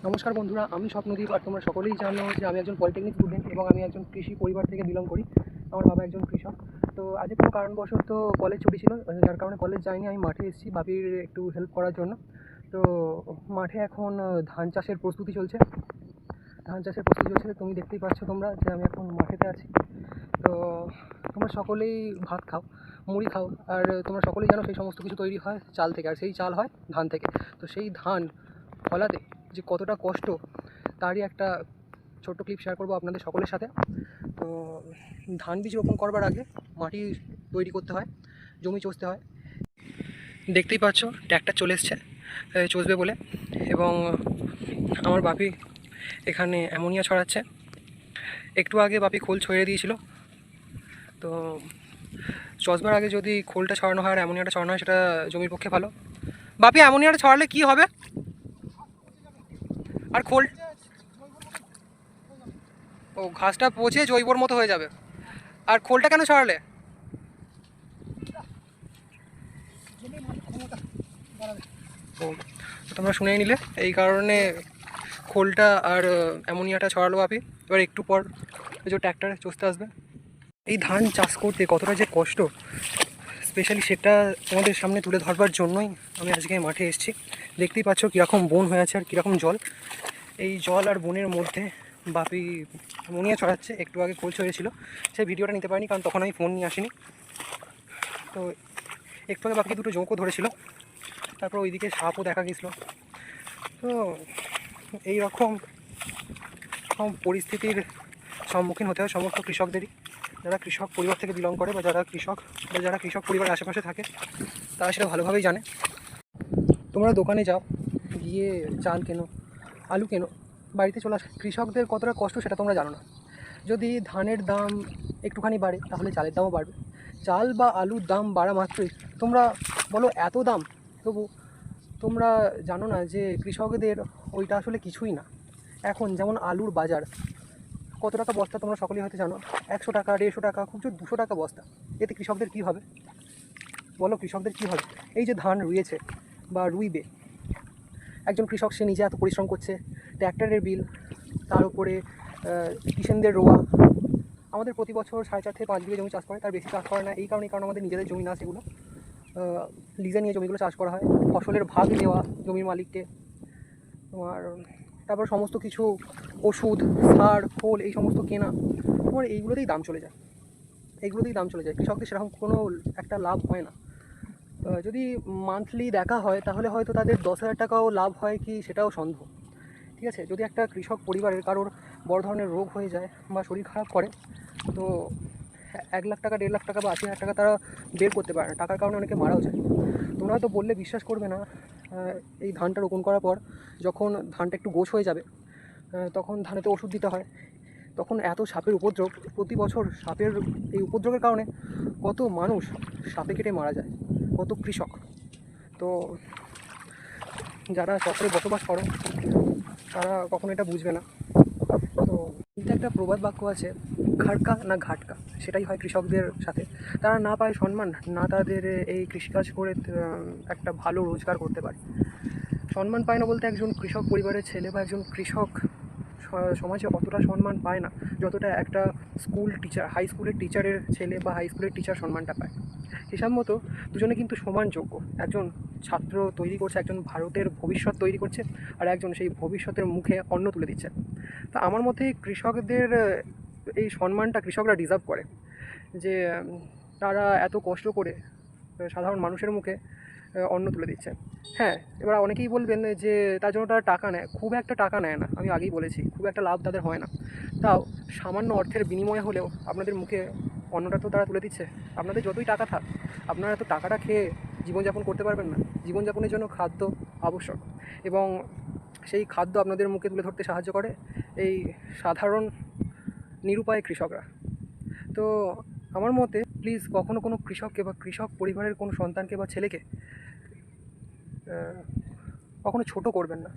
নমস্কার বন্ধুরা, আমি স্বপ্নদীপ। আর তোমরা সকলেই জানো যে আমি একজন পলিটেকনিক স্টুডেন্ট এবং আমি একজন কৃষি পরিবার থেকে বিলং করি। আমার বাবা একজন কৃষক। তো আজকে কোনো কারণবশত কলেজ ছুটি ছিল, যার কারণে কলেজ যাইনি। আমি মাঠে এসেছি বাপির একটু হেল্প করার জন্য। তো মাঠে এখন ধান চাষের প্রস্তুতি চলছে। তুমি দেখতেই পাচ্ছ তোমরা যে আমি এখন মাঠেতে আছি। তো তোমরা সকলেই ভাত খাও, মুড়ি খাও, আর তোমরা সকলেই জানো সেই সমস্ত কিছু তৈরি হয় চাল থেকে, আর সেই চাল হয় ধান থেকে। তো সেই ধান ফলাতে যে কতটা কষ্ট, তারই একটা ছোট্ট ক্লিপ শেয়ার করবো আপনাদের সকলের সাথে। তো ধান বীজ রোপণ করবার আগে মাটি তৈরি করতে হয়, জমি চষতে হয়। দেখতেই পাচ্ছ ট্র্যাক্টর চলে এসছে চষবে বলে, এবং আমার বাপি এখানে অ্যামোনিয়া ছড়াচ্ছে। একটু আগে বাপি খোল ছড়িয়ে দিয়েছিল। তো চষবার আগে যদি খোলটা ছড়ানো হয় আর অ্যামোনিয়াটা ছড়ানো হয়, সেটা জমির পক্ষে ভালো। বাপি, অ্যামোনিয়াটা ছড়ালে কি হবে? আর খোল ও ঘাসটা পচে জৈবর মতো হয়ে যাবে। আর খোলটা কেন ছড়ালে? ও, তোমরা শুনেই নিলে, এই কারণে খোলটা আর অ্যামোনিয়াটা ছড়ালো বাপি। এবার একটু পর যে ট্র্যাক্টরে চষতে আসবে। এই ধান চাষ করতে কতটা যে কষ্ট, স্পেশালি সেটা তোমাদের সামনে তুলে ধরবার জন্যই আমি আজকে মাঠে এসেছি। দেখতেই পাচ্ছ কীরকম বন হয়ে আছে আর কীরকম জল। এই জল আর বনের মধ্যে বাপি অ্যামোনিয়া ছড়াচ্ছে। একটু আগে খোল ছড়িয়েছিল, সেই ভিডিওটা নিতে পারিনি কারণ তখন আমি ফোন নিয়ে আসিনি। তো একটু আগে বাপিকে দুটো জোঁকও ধরেছিল, তারপর ওইদিকে সাপও দেখা গেছিলো। তো এই রকম পরিস্থিতির সম্মুখীন হতে হয় সমস্ত কৃষকদেরই, যারা কৃষক পরিবার থেকে বিলং করে বা যারা কৃষক পরিবারের আশেপাশে থাকে, তারা সেটা ভালোভাবেই জানে। তোমরা দোকানে যাও, গিয়ে চাল কেনো, আলু কেনো, বাড়িতে চলে আসে, কৃষকদের কতটা কষ্ট সেটা তোমরা জানো না। যদি ধানের দাম একটুখানি বাড়ে তাহলে চালের দামও বাড়বে। চাল বা আলুর দাম বাড়া মাত্রই তোমরা বলো এত দাম, তবু তোমরা জানো না যে কৃষকদের ওইটা আসলে কিছুই না। এখন যেমন আলুর বাজার কত টাকা বস্তা তোমরা সকলেই হয়তো জানো, 100 টাকা, 150 টাকা, খুব জোর 200 টাকা বস্তা। এতে কৃষকদের কী হবে বলো? কৃষকদের কী হবে? এই যে ধান রুইয়েছে বা রুইবে একজন কৃষক, সে নিজে এত পরিশ্রম করছে, ট্র্যাক্টরের বিল, তার উপরে কিষেনদের রোয়া। আমাদের প্রতি বছর 4.5 থেকে 5 বিঘা জমি চাষ করে, তার বেশি চাষ করে না। এই কারণে আমাদের নিজেদের জমি না, সেগুলো লিজে নিয়ে জমিগুলো চাষ করা হয়। ফসলের ভাগ দেওয়া জমির মালিককে, তোমার তারপর সমস্ত কিছু ওষুধ, সার, খোল, এই সমস্ত কেনা, তোমার এইগুলোতেই দাম চলে যায়। কৃষকদের সেরকম কোনো একটা লাভ হয় না। যদি মান্থলি দেখা হয় তাহলে হয়তো তাদের 10,000 টাকাও লাভ হয় কি সেটাও সন্দেহ। ঠিক আছে, যদি একটা কৃষক পরিবারের কারোর বড় ধরনের রোগ হয়ে যায় বা শরীর খারাপ করে, তো 1 লাখ টাকা, 1.5 লাখ টাকা বা 80,000 টাকা তারা বের করতে পারে না। টাকার কারণে অনেকে মারাও যায়। তোমরা হয়তো বললে বিশ্বাস করবে না, এই ধানটা রোপণ করার পর যখন ধানটা একটু গোছ হয়ে যাবে, তখন ধানেতে ওষুধ দিতে হয়। তখন এত সাপের উপদ্রব, প্রতি বছর সাপের এই উপদ্রবের কারণে কত মানুষ সাপে কেটে মারা যায়, কত কৃষক। তো যারা শহরে বসবাস করো তারা কখনো এটা বুঝবে না। তো এটা একটা প্রবাদ বাক্য আছে, খাটকা না ঘাটকা, সেটাই হয় কৃষকদের সাথে। তারা না পায় সম্মান, না তাদের এই কৃষিকাজ করে একটা ভালো রোজগার করতে পারে। সম্মান পায় না বলতে, একজন কৃষক পরিবারের ছেলে বা একজন কৃষক সমাজে অতটা সম্মান পায় না যতটা একটা স্কুল টিচার, হাই স্কুলের টিচারের ছেলে বা হাই স্কুলের টিচার সম্মানটা পায়। হিসাব মতো দুজনে কিন্তু সমান যোগ্য। একজন ছাত্র তৈরি করছে, একজন ভারতের ভবিষ্যৎ তৈরি করছে, আর একজন সেই ভবিষ্যতের মুখে অন্ন তুলে দিচ্ছে। তা আমার মতে কৃষকদের এই সম্মানটা কৃষকরা ডিজার্ভ করে, যে তারা এত কষ্ট করে সাধারণ মানুষের মুখে অন্ন তুলে দিচ্ছে। হ্যাঁ, এবার অনেকেই বলবেন যে তার জন্য তারা টাকা নেয়। খুব একটা টাকা নেয় না, আমি আগেই বলেছি, খুব একটা লাভ তাদের হয় না। তাও সামান্য অর্থের বিনিময়ে হলেও আপনাদের মুখে অন্নটা তো তারা তুলে দিচ্ছে। আপনাদের যতই টাকা থাক, আপনারা তো টাকাটা খেয়ে জীবনযাপন করতে পারবেন না। জীবনযাপনের জন্য খাদ্য আবশ্যক, এবং সেই খাদ্য আপনাদের মুখে তুলে ধরতে সাহায্য করে এই সাধারণ নিরুপায় কৃষকরা। তো আমার মতে প্লিজ কখনো কোনো কৃষককে বা কৃষক পরিবারের কোনো সন্তানকে বা ছেলেকে কখনো ছোট করবেন না।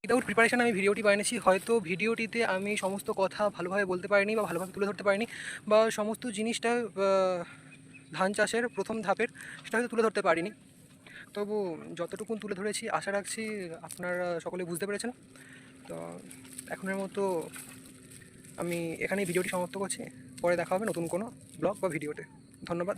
উইদাউট প্রিপারেশান আমি ভিডিওটি বানিয়েছি। হয়তো ভিডিওটিতে আমি সমস্ত কথা ভালোভাবে বলতে পারিনি বা ভালোভাবে তুলে ধরতে পারিনি, বা সমস্ত জিনিসটা ধান চাষের প্রথম ধাপের সেটা হয়তো তুলে ধরতে পারিনি। তবু যতটুকু তুলে ধরেছি আশা রাখছি আপনারা সকলে বুঝতে পেরেছেন। তো এখনের মতো আমি এখানেই ভিডিওটি সমাপ্ত করছি। পরে দেখা হবে নতুন কোনো ব্লগ বা ভিডিওতে। ধন্যবাদ।